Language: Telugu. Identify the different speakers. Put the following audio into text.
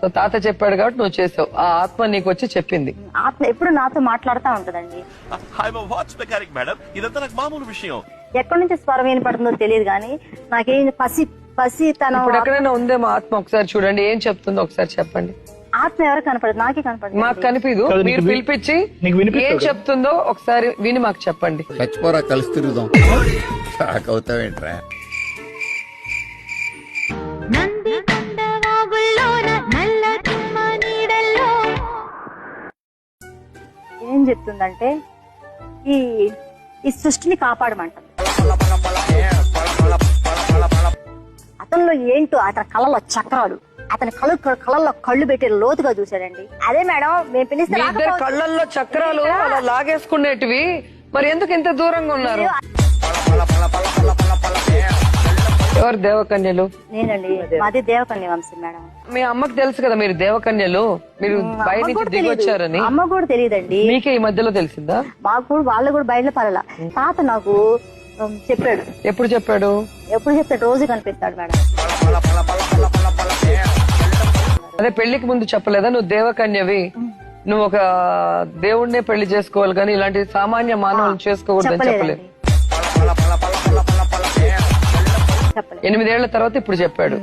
Speaker 1: సో తాత చెప్పాడు కాబట్టి నువ్వు చేసావు. ఆ ఆత్మ నీకు వచ్చి చెప్పింది.
Speaker 2: ఆత్మ ఎప్పుడు నాతో మాట్లాడుతూ ఉంటదండి.
Speaker 3: వాచ్ మెకానిక్ మేడం, ఇదంతా నాకు మామూలు విషయం.
Speaker 2: ఎక్కడి నుంచి స్వరం వినపడుతుందో తెలియదు కానీ నాకేం పసి తన
Speaker 1: ఇప్పుడు ఎక్కడైనా ఉందేమో ఆత్మ, ఒకసారి చూడండి ఏం చెప్తుందో ఒకసారి చెప్పండి.
Speaker 2: ఆత్మ ఎవరు కనపడదు, నాకే కనపడదు.
Speaker 1: మాకు కనిపిదు,
Speaker 4: కాదు,
Speaker 1: మీరు
Speaker 4: నీకు
Speaker 1: పిలిపించి
Speaker 4: నీకు వినిపిస్తుంది
Speaker 1: ఏం
Speaker 4: కదా?
Speaker 1: చెప్తుందో ఒకసారి విని మాకు చెప్పండి.
Speaker 5: చచ్చిపోరా కలిసి తిరుగుదాం. షాక్ అవుతావేంట్రా?
Speaker 2: ఏం చెప్తుందంటే ఈ సృష్టిని కాపాడమంటారు. అతనిలో ఏంటో అతని కళ్ళలో చక్రాలు, అతని కళ్ళల్లో కళ్ళు పెట్టి లోతుగా చూశాడండి. అదే మేడం మేము పిలిస్తే
Speaker 1: మీ ఇద్దరు కళ్ళల్లో చక్రాలు అలా లాగేసుకునేటివి, మరి ఎందుకు ఇంత దూరంగా ఉన్నారు? ఎవరు దేవకన్యలు?
Speaker 2: నేనండి, మాది దేవకన్య వంశం మేడం.
Speaker 1: మీ అమ్మకి తెలుసు కదా మీరు దేవకన్యలు, మీరు బయట నుంచి దిగి వచ్చారని.
Speaker 2: అమ్మ కూడా తెలియదండి.
Speaker 1: మీకే ఈ మధ్యలో తెలిసిందా?
Speaker 2: మాకు కూడా వాళ్ళు కూడా బయట పడలా. తాత నాకు చెప్పాడు.
Speaker 1: ఎప్పుడు చెప్పాడు?
Speaker 2: ఎప్పుడు చెప్తాడు, రోజు కనిపిస్తాడు మేడం.
Speaker 1: అదే పెళ్లికి ముందు చెప్పలేదా నువ్వు దేవకన్యవి, నువ్వు ఒక దేవుడినే పెళ్లి చేసుకోవాలి కానీ ఇలాంటి సామాన్య మానవులు చేసుకోకూడదని చెప్పలేదు?
Speaker 2: చెప్పలేదు.
Speaker 1: 8 ఏళ్ల తర్వాత ఇప్పుడు చెప్పాడు.